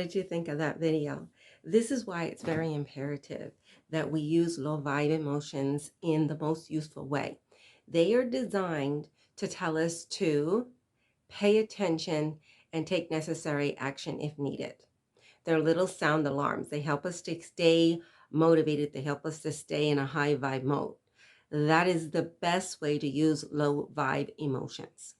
did you think of that video? This is why it's very imperative that we use low vibe emotions in the most useful way. They are designed to tell us to pay attention and take necessary action if needed. They're little sound alarms. They help us to stay motivated. They help us to stay in a high vibe mode. That is the best way to use low vibe emotions.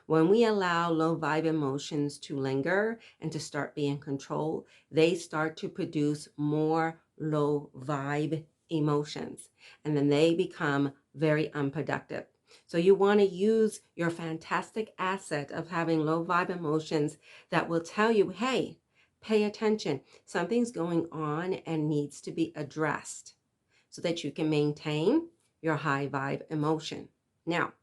When we allow low vibe emotions to linger and to start being controlled, they start to produce more low vibe emotions, and then they become very unproductive. So you want to use your fantastic asset of having low vibe emotions that will tell you, hey, pay attention. Something's going on and needs to be addressed so that you can maintain your high vibe emotion. Now,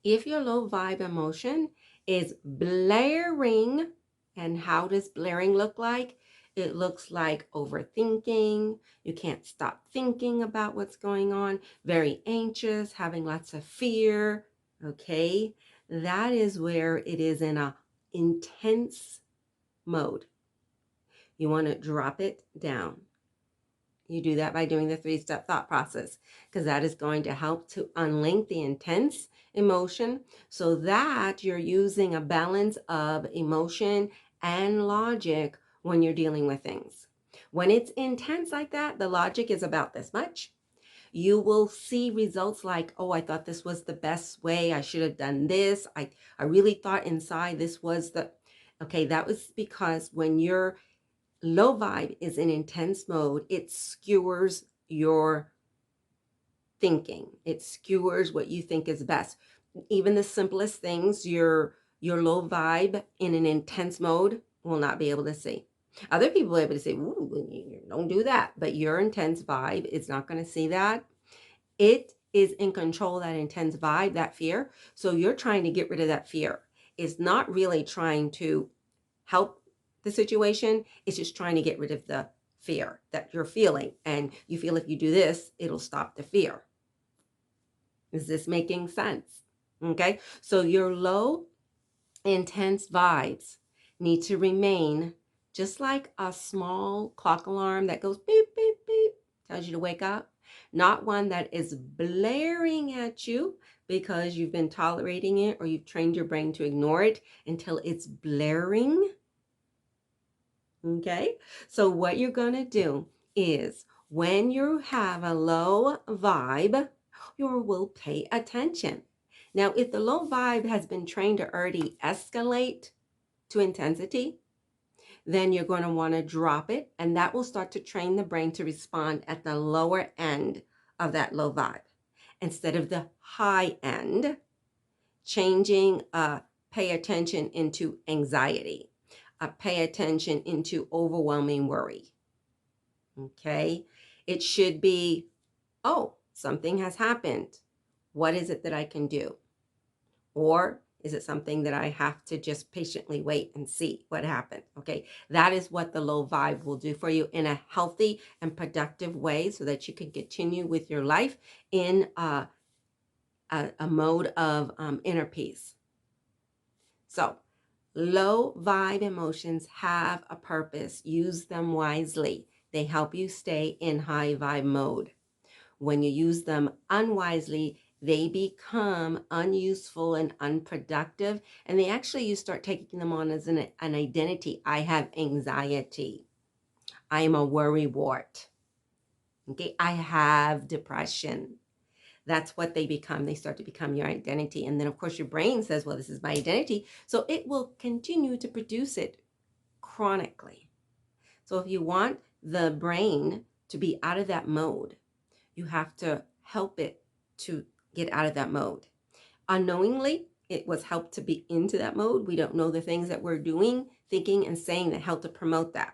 if your low vibe emotion is blaring, and how does blaring look like? It looks like overthinking. You can't stop thinking about what's going on. Very anxious, having lots of fear. Okay, that is where it is in a intense mode. You want to drop it down. You do that by doing the 3-step thought process, because that is going to help to unlink the intense emotion so that you're using a balance of emotion and logic when you're dealing with things. When it's intense like that, the logic is about this much. You will see results like, oh, I thought this was the best way. I should have done this. I really thought inside this was the, okay, that was because when you're low vibe is in intense mode, it skewers your thinking. It skewers what you think is best. Even the simplest things, your low vibe in an intense mode will not be able to see. Other people will be able to say, ooh, don't do that. But your intense vibe is not going to see that. It is in control, that intense vibe, that fear. So you're trying to get rid of that fear. It's not really trying to help the situation. It's just trying to get rid of the fear that you're feeling. And you feel if you do this, it'll stop the fear. Is this making sense? Okay. So your low intense vibes need to remain just like a small clock alarm that goes beep, beep, beep, tells you to wake up. Not one that is blaring at you because you've been tolerating it or you've trained your brain to ignore it until it's blaring. Okay, so what you're going to do is when you have a low vibe, you will pay attention. Now, if the low vibe has been trained to already escalate to intensity, then you're going to want to drop it, and that will start to train the brain to respond at the lower end of that low vibe instead of the high end, changing pay attention into anxiety. Pay attention into overwhelming worry. Okay. It should be, oh, something has happened. What is it that I can do? Or is it something that I have to just patiently wait and see what happens? Okay. That is what the low vibe will do for you in a healthy and productive way so that you can continue with your life in a mode of inner peace. So, low vibe emotions have a purpose. Use them wisely. They help you stay in high vibe mode. When you use them unwisely, they become unuseful and unproductive. And they actually, you start taking them on as an identity. I have anxiety. I am a worrywart. Okay, I have depression. That's what they become. They start to become your identity. And then, of course, your brain says, well, this is my identity. So it will continue to produce it chronically. So if you want the brain to be out of that mode, you have to help it to get out of that mode. Unknowingly, it was helped to be into that mode. We don't know the things that we're doing, thinking, and saying that help to promote that.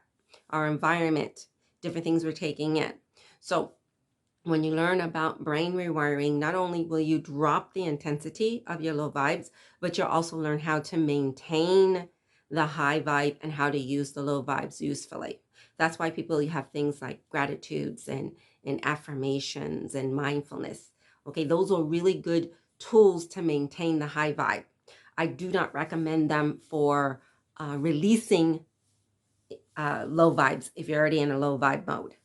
Our environment, different things we're taking in. So when you learn about brain rewiring, not only will you drop the intensity of your low vibes, but you'll also learn how to maintain the high vibe and how to use the low vibes usefully. That's why people have things like gratitudes and affirmations and mindfulness. Okay, those are really good tools to maintain the high vibe. I do not recommend them for releasing low vibes if you're already in a low vibe mode,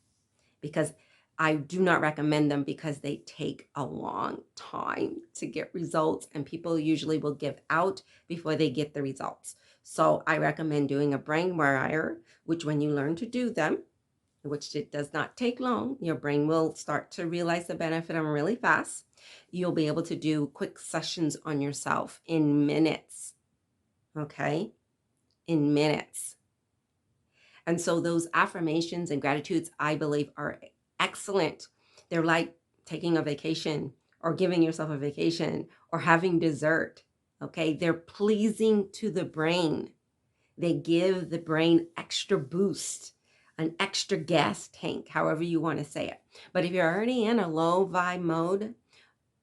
because I do not recommend them because they take a long time to get results, and people usually will give out before they get the results. So I recommend doing a brain wire, which when you learn to do them, which it does not take long, your brain will start to realize the benefit of them really fast. You'll be able to do quick sessions on yourself in minutes, okay? In minutes. And so those affirmations and gratitudes, I believe, are excellent. They're like taking a vacation or giving yourself a vacation or having dessert. Okay. They're pleasing to the brain. They give the brain extra boost, an extra gas tank, however you want to say it. But if you're already in a low vibe mode,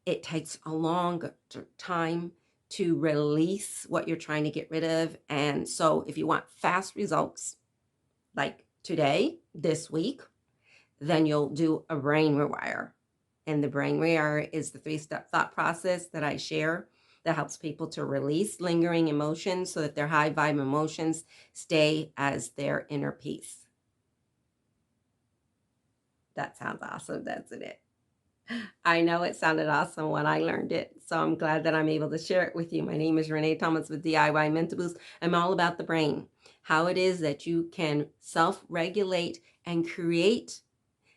it takes a long time to release what you're trying to get rid of. And so if you want fast results, like today, this week, then you'll do a brain rewire. And the brain rewire is the 3-step thought process that I share that helps people to release lingering emotions so that their high vibe emotions stay as their inner peace. That sounds awesome, doesn't it? I know it sounded awesome when I learned it, so I'm glad that I'm able to share it with you. My name is Renee Thomas with DIY Mental Boost. I'm all about the brain, how it is that you can self-regulate and create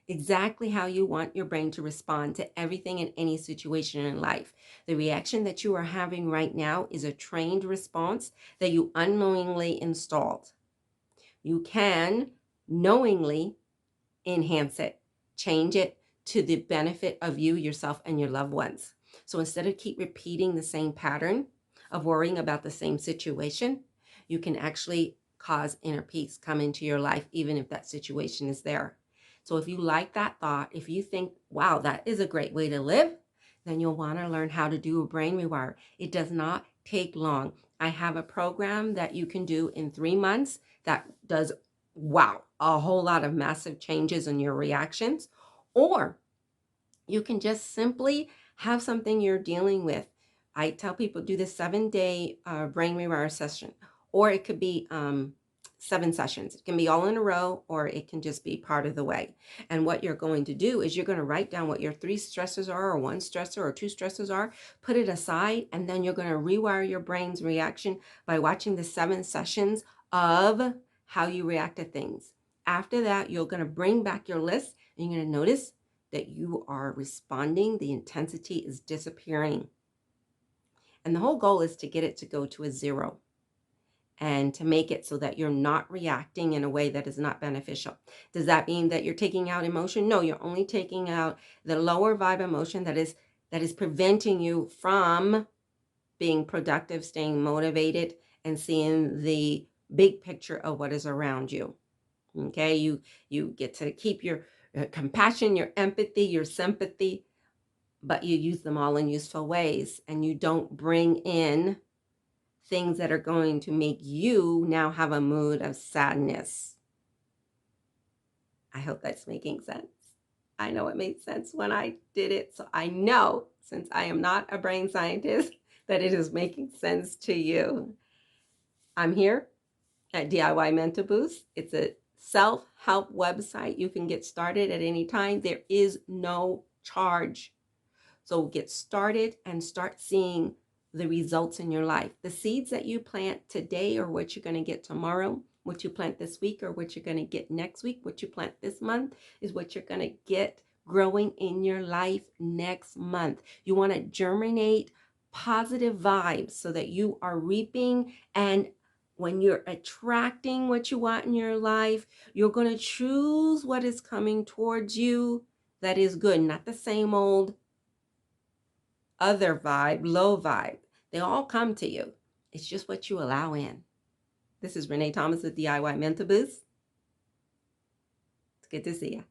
exactly how you want your brain to respond to everything in any situation in life. The reaction that you are having right now is a trained response that you unknowingly installed. You can knowingly enhance it, change it to the benefit of you, yourself, and your loved ones. So instead of keep repeating the same pattern of worrying about the same situation, you can actually cause inner peace come into your life, even if that situation is there. So if you like that thought, if you think, wow, that is a great way to live, then you'll want to learn how to do a brain rewire. It does not take long. I have a program that you can do in 3 months that does, wow, a whole lot of massive changes in your reactions. Or you can just simply have something you're dealing with. I tell people do the 7-day brain rewire session, or it could be 7 sessions. It can be all in a row, or it can just be part of the way. And what you're going to do is you're going to write down what your 3 stressors are, or 1 stressor, or 2 stressors are, put it aside, and then you're going to rewire your brain's reaction by watching the 7 sessions of how you react to things. After that, you're going to bring back your list, and you're going to notice that you are responding, the intensity is disappearing. And the whole goal is to get it to go to a 0 and to make it so that you're not reacting in a way that is not beneficial. Does that mean that you're taking out emotion? No, you're only taking out the lower vibe emotion that is preventing you from being productive, staying motivated, and seeing the big picture of what is around you. Okay, you get to keep your compassion, your empathy, your sympathy, but you use them all in useful ways, and you don't bring in things that are going to make you now have a mood of sadness. I hope that's making sense. I know it made sense when I did it, so I know, since I am not a brain scientist, that it is making sense to you. I'm here at DIY Mental Boost. It's a self-help website. You can get started at any time. There is no charge. So get started and start seeing the results in your life. The seeds that you plant today are what you're going to get tomorrow. What you plant this week or what you're going to get next week. What you plant this month is what you're going to get growing in your life next month. You want to germinate positive vibes so that you are reaping, and when you're attracting what you want in your life, you're going to choose what is coming towards you that is good, not the same old other vibe, low vibe. They all come to you. It's just what you allow in. This is Renee Thomas with DIY Mental Boost. It's good to see you.